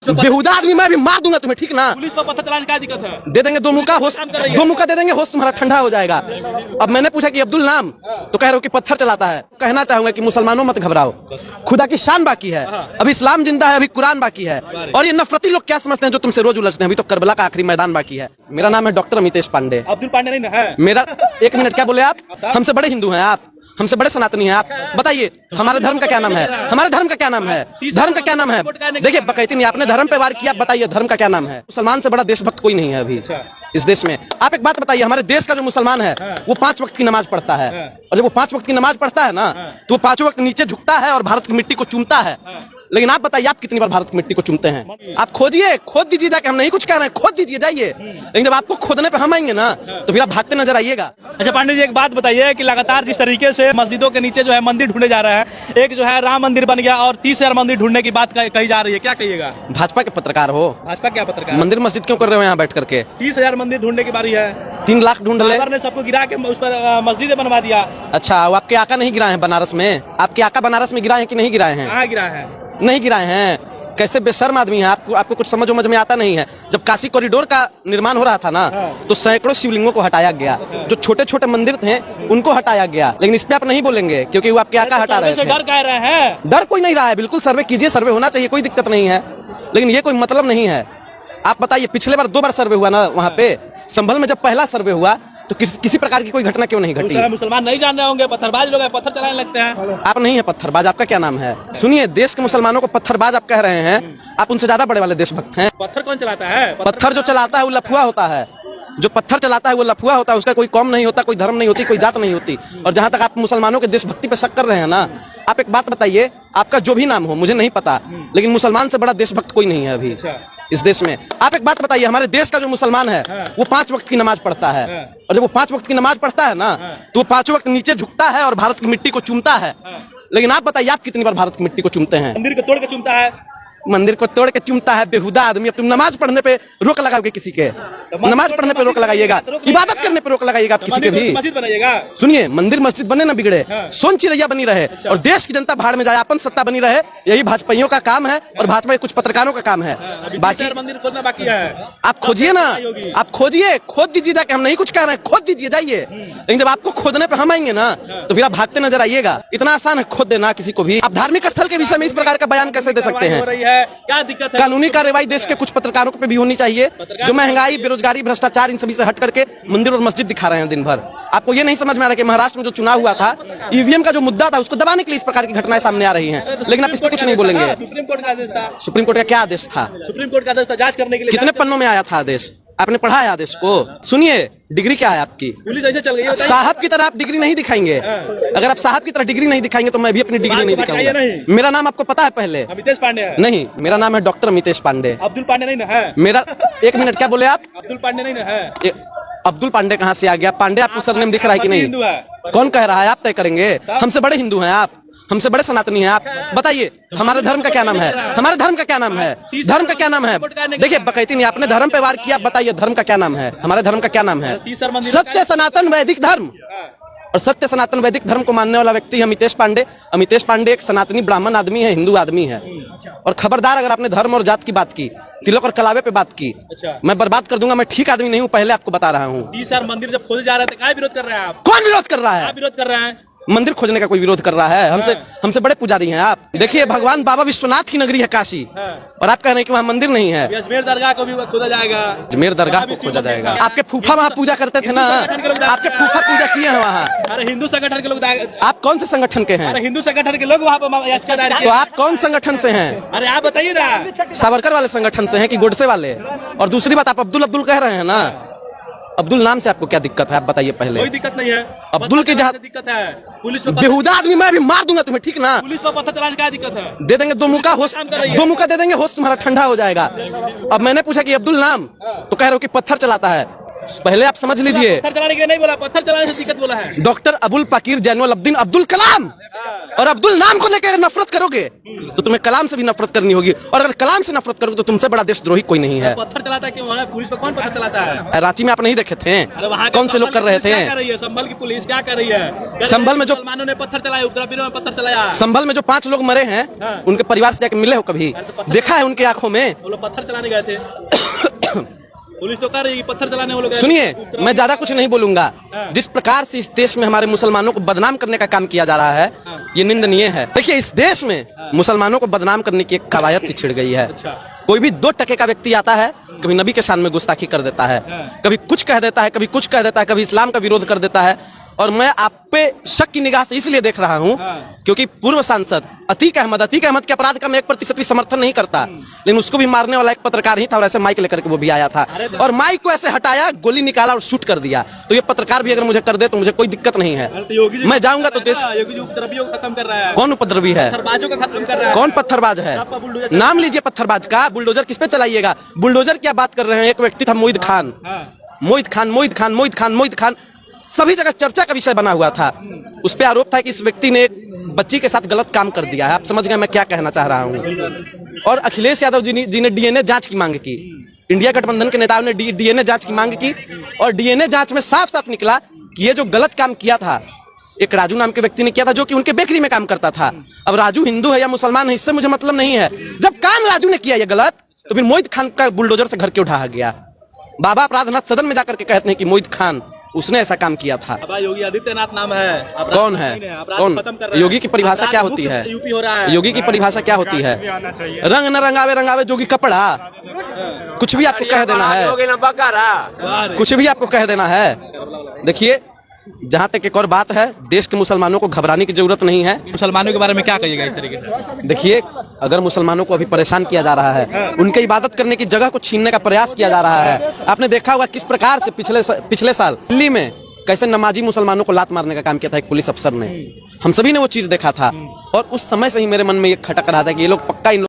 बेहुदा आदमी मैं भी मार दूंगा तुम्हें, ठीक ना। पुलिस पर पत्थर चलाने का दिक्कत है। दे देंगे दो मुक्का, दो मुक्का दे देंगे, होश तुम्हारा ठंडा हो जाएगा। अब मैंने पूछा कि अब्दुल नाम, तो कह रहे हो कि पत्थर चलाता है। कहना चाहूंगा कि मुसलमानों मत घबराओ, खुदा की शान बाकी है, अभी इस्लाम जिंदा है, अभी कुरान बाकी है। और ये नफरती लोग क्या समझते हैं जो तुमसे रोज उलझते हैं, अभी तो करबला का आखिरी मैदान बाकी है। मेरा नाम है डॉक्टर अमितेश पांडे। अब्दुल पांडे नहीं है मेरा, एक मिनट, क्या बोले आप? हमसे बड़े हिंदू हैं आप, हमसे बड़े सनातनी हैं आप। बताइए हमारे धर्म का क्या नाम है? हमारे धर्म का क्या नाम है? धर्म का क्या नाम है? देखिए बकैती नहीं, आपने धर्म पे वार किया, बताइए धर्म का क्या नाम है? मुसलमान से बड़ा देशभक्त कोई नहीं है अभी इस देश में। आप एक बात बताइए, हमारे देश का जो मुसलमान है वो 5 वक्त की नमाज पढ़ता है, और जब वो 5 वक्त की नमाज पढ़ता है ना, तो वो 5 वक्त नीचे झुकता है और भारत की मिट्टी को चूमता है। लेकिन आप बताइए आप कितनी बार भारत की मिट्टी को चूमते हैं? आप खोजिए, खोद दीजिए जाके, हम नहीं कुछ कह रहे हैं, खोद दीजिए जाइए। लेकिन जब आपको खोदने पे हम आएंगे ना, तो फिर आप भागते नजर आइएगा। अच्छा पांडे जी, एक बात बताइए कि लगातार जिस तरीके से मस्जिदों के नीचे जो है मंदिर ढूंढे जा रहे हैं, एक जो है राम मंदिर बन गया और 30,000 मंदिर ढूंढने की बात कही जा रही है, क्या कहिएगा? भाजपा के पत्रकार हो, भाजपा क्या पत्रकार? मंदिर मस्जिद क्यों कर रहे हो यहाँ बैठ करके? 30,000 मंदिर ढूंढने की बारी है। 3 लाख ढूंढ ले, बाबर ने सबको गिरा के उस पर मस्जिदें बनवा दिया। अच्छा, वो आपके आका नहीं गिराए हैं बनारस में? आपके आका बनारस में गिराए हैं कि नहीं गिराए हैं? कहाँ गिरा है? नहीं गिराए हैं। कैसे बेशर्म आदमी है, आपको कुछ समझ में आता नहीं है। जब काशी कॉरिडोर का निर्माण हो रहा था ना, तो सैकड़ों शिवलिंगों को हटाया गया, जो छोटे छोटे मंदिर थे उनको हटाया गया। लेकिन इस पे आप नहीं बोलेंगे क्योंकि वो आपके आका हटा रहे थे। डर कह रहे हैं? डर कोई नहीं रहा है, बिल्कुल सर्वे कीजिए, सर्वे होना चाहिए, कोई दिक्कत नहीं है। लेकिन ये कोई मतलब नहीं है। आप बताइए, पिछले बार 2 बार सर्वे हुआ ना वहाँ पे, संभल में जब पहला सर्वे हुआ तो किसी प्रकार की कोई घटना क्यों नहीं घटी? मुसलमान नहीं जान रहे होंगे, पत्थरबाज लोग हैं, पत्थर चलाने लगते हैं। आप नहीं है पत्थरबाज, आपका क्या नाम है? सुनिए, देश के मुसलमानों को पत्थरबाज आप कह रहे हैं, आप उनसे ज्यादा बड़े वाले देशभक्त हैं। पत्थर कौन चलाता है? पत्थर जो चलाता है वो लफुआ होता है, जो पत्थर चलाता है वो लफुआ होता है, उसका कोई कौम नहीं होता, कोई धर्म नहीं होती, कोई जात नहीं होती। और जहां तक आप मुसलमानों के देशभक्ति पे शक कर रहे हैं ना, आप एक बात बताइए, आपका जो भी नाम हो मुझे नहीं पता, लेकिन मुसलमान से बड़ा देशभक्त कोई नहीं है अभी इस देश में। आप एक बात बताइए, हमारे देश का जो मुसलमान है वो 5 वक्त की नमाज पढ़ता है, और जब वो 5 वक्त की नमाज पढ़ता है ना, तो वो 5 वक्त नीचे झुकता है और भारत की मिट्टी को चूमता है। लेकिन आप बताइए आप कितनी बार भारत की मिट्टी को चूमते हैं? मंदिर को तोड़ के चूमता है। मंदिर को तोड़ के चूमता है बेहुदा आदमी। अब तुम नमाज पढ़ने पे रोक लगाओगे किसी के? नमाज पढ़ने पे रोक लगाइएगा, इबादत करने पे रोक लगाइएगा आप किसी के भी? मस्जिद बनाइएगा। सुनिए, मंदिर मस्जिद बने ना बिगड़े, सोन चिड़ैया बनी रहे और देश की जनता भाड़ में जाए, अपन सत्ता बनी रहे, यही भाजपाइयों का काम है और भाजपा के कुछ पत्रकारों का काम है। बाकी मंदिर खोदना बाकी है। आप खोजिए ना, आप खोजिए, खोद दीजिए जाके, हम नहीं कुछ कह रहे हैं, खोद दीजिए जाइए। लेकिन जब आपको खोदने पे हम आएंगे ना, तो फिर आप भागते नजर आइएगा। इतना आसान है खोद देना किसी को भी? आप धार्मिक स्थल के विषय में इस प्रकार का बयान कैसे दे सकते हैं? क्या दिक्कत है? कानूनी कार्रवाई देश के कुछ पत्रकारों पे भी होनी चाहिए, जो महंगाई, बेरोजगारी, भ्रष्टाचार, इन सभी से हट करके मंदिर और मस्जिद दिखा रहे हैं दिन भर। आपको ये नहीं समझ में आ रहा कि महाराष्ट्र में जो चुनाव हुआ था, ईवीएम का जो मुद्दा था, उसको दबाने के लिए इस प्रकार की घटनाएं सामने आ रही हैं, लेकिन आप इस पर कुछ नहीं बोलेंगे। सुप्रीम कोर्ट का आदेश था। सुप्रीम कोर्ट का क्या आदेश था? सुप्रीम कोर्ट का आदेश था जांच करने के लिए। कितने पन्नों में आया था आदेश? आपने पढ़ा है आदेश को? सुनिए, डिग्री क्या है आपकी? पुलिस ऐसे चल गई है। साहब की तरह आप डिग्री नहीं दिखाएंगे। अगर आप साहब की तरह डिग्री नहीं दिखाएंगे तो मैं भी अपनी डिग्री नहीं दिखाऊंगा। मेरा नाम आपको पता है पहले? अमितेश पांडे है। नहीं, मेरा नाम है डॉक्टर अमितेश पांडे। अब्दुल पांडे नहीं है? मेरा, एक मिनट, क्या बोले आप? अब्दुल पांडे नहीं है? अब्दुल पांडे कहाँ से आ गया? पांडे आपको सरनेम दिख रहा है कि नहीं? हिंदू है। कौन कह रहा है? आप तय करेंगे। हमसे बड़े हिंदू हैं आप, हमसे बड़े सनातनी हैं आप। बताइए हमारे धर्म का क्या नाम है? हमारे धर्म का क्या नाम है? धर्म का क्या नाम है? देखिए बकैती नहीं, आपने धर्म पे वार किया, बताइए धर्म का क्या नाम है? हमारे धर्म का क्या नाम है? सत्य सनातन वैदिक धर्म। और सत्य सनातन वैदिक धर्म को मानने वाला व्यक्ति अमितेश पांडे। अमितेश पांडे एक सनातनी ब्राह्मण आदमी है, हिंदू आदमी है। और खबरदार अगर आपने धर्म और जात की बात की, तिलक और कलावे पे बात की, मैं बर्बाद कर दूंगा। मैं ठीक आदमी नहीं हूँ, पहले आपको बता रहा हूँ। 30,000 मंदिर जब खोजे जा रहे थे, क्या विरोध कर रहे हैं आप? कौन विरोध कर रहा है? आप विरोध कर रहे हैं। मंदिर खोजने का कोई विरोध कर रहा है? हमसे बड़े पुजारी हैं आप। देखिए भगवान बाबा विश्वनाथ की नगरी है काशी, और आप कह रहे हैं कि वहाँ मंदिर नहीं है। अजमेर दरगाह को भी खोजा जाएगा। अजमेर दरगाह को खोजा जाएगा? आपके फूफा वहाँ पूजा करते थे ना, आपके फूफा पूजा किए हैं वहाँ। अरे हिंदू संगठन के लोग। आप कौन से संगठन के हैं? अरे हिंदू संगठन के लोग वहाँ पर याचिका दायर किए। तो आप कौन संगठन से हैं? अरे आप बताइए ना। सावरकर वाले संगठन से हैं कि गोडसे वाले? और दूसरी बात, आप अब्दुल अब्दुल कह रहे हैं ना, अब्दुल नाम से आपको क्या दिक्कत है? आप बताइए पहले। कोई दिक्कत नहीं है। अब्दुल की जहाँ दिक्कत है, पुलिस पर बेहुदा आदमी मैं भी मार दूंगा तुम्हें, ठीक ना। पुलिस पर पत्थर चलाने का दिक्कत है। दे देंगे 2 मुक्का, होश, 2 मुक्का दे देंगे, होश तुम्हारा ठंडा हो जाएगा। अब मैंने पूछा कि अब्दुल नाम, तो कह रहे हो कि पत्थर चलाता है। पहले आप समझ लीजिए, पत्थर चलाने के लिए नहीं बोला, पत्थर चलाने से दिक्कत बोला है। डॉक्टर अबुल पाकिर जैनुल अब्दीन अब्दुल कलाम, और अब्दुल नाम को लेकर अगर नफरत करोगे तो तुम्हें कलाम से भी नफरत करनी होगी, और अगर कलाम से नफरत करोगे तो तुमसे बड़ा देशद्रोही कोई नहीं है। पत्थर चलाता क्यों है? पुलिस पर कौन पत्थर चलाता है? रांची में आप नहीं देखे थे? अरे वहाँ कौन से लोग कर रहे थे? क्या कर रही है? संभल की पुलिस क्या कर रही है? संभल में जो मुसलमानों ने पत्थर चलाया, उपद्रवियों ने पत्थर चलाया। संभल में जो 5 लोग मरे हैं, उनके परिवार से जाकर मिले हो कभी? देखा है उनकी आंखों में? वो लोग पत्थर चलाने गए थे। पुलिस तो कर रही है कि पत्थर चलाने वो लोग। सुनिए, मैं ज्यादा कुछ नहीं बोलूंगा। जिस प्रकार से इस देश में हमारे मुसलमानों को बदनाम करने का काम किया जा रहा है, ये निंदनीय है। देखिए, इस देश में मुसलमानों को बदनाम करने की एक कवायद सी छिड़ गई है। कोई भी 2 टके का व्यक्ति आता है, कभी नबी के शान में गुस्ताखी कर देता है, कभी कुछ कह देता है, कभी कुछ कह देता है, कभी इस्लाम का विरोध कर देता है। और मैं आप पे शक की निगाह से इसलिए देख रहा हूं क्योंकि पूर्व सांसद अतीक अहमद के अपराध का मैं 1% भी समर्थन नहीं करता, लेकिन उसको भी मारने वाला एक पत्रकार ही था, और ऐसे माइक लेकर के वो भी आया था, और माइक को ऐसे हटाया, गोली निकाला और शूट कर दिया। तो ये पत्रकार भी अगर मुझे कर दे तो मुझे कोई दिक्कत नहीं है। मैं जाऊंगा तो देश उपद्रवियों को खत्म कर रहा है। कौन उपद्रवी है? पत्थरबाजों को खत्म कर रहा है। कौन पत्थरबाज है? नाम लीजिए पत्थरबाज का। बुलडोजर किस पे चलाइएगा? बुलडोजर क्या बात कर रहे हैं? एक व्यक्ति था मोहित खान, सभी जगह चर्चा का विषय बना हुआ था। उस पे आरोप था कि इस व्यक्ति ने एक बच्ची के साथ गलत काम कर दिया है। आप समझ गए मैं क्या कहना चाह रहा हूँ। और अखिलेश यादव जी ने डीएनए जांच की मांग की। इंडिया गठबंधन के नेताओं ने डीएनए जांच की मांग की, और डीएनए जांच में साफ साफ निकला कि ये जो गलत काम किया था, एक राजू नाम के व्यक्ति ने किया था, जो कि उनके बेकरी में काम करता था। अब राजू हिंदू है या मुसलमान है, इससे मुझे मतलब नहीं है। जब काम राजू ने किया ये गलत, तो फिर मोहित खान का बुलडोजर से घर क्यों ढहा गया? बाबा अपराधनाथ सदन में जाकर के कहते हैं कि मोहित खान उसने ऐसा काम किया था। योगी आदित्यनाथ नाम है। कौन है? कौन? योगी की परिभाषा क्या होती है? यूपी हो रहा है। योगी की परिभाषा क्या होती है? रंग न रंगावे जोगी कपड़ा। कुछ भी आपको कह देना है, कुछ भी आपको कह देना है। देखिए, जहाँ तक एक और बात है, देश के मुसलमानों को घबराने की जरूरत नहीं है। मुसलमानों के बारे में क्या कहिएगा इस तरीके से? देखिए, अगर मुसलमानों को अभी परेशान किया जा रहा है, उनके इबादत करने की जगह को छीनने का प्रयास किया जा रहा है। आपने देखा होगा किस प्रकार से पिछले साल दिल्ली में कैसे नमाजी मुसलमानों को लात मारने का काम किया था एक पुलिस अफसर ने। हम सभी ने वो चीज देखा था, और उस समय से ही मेरे मन में ये खटक रहा था कि ये लोग पक्का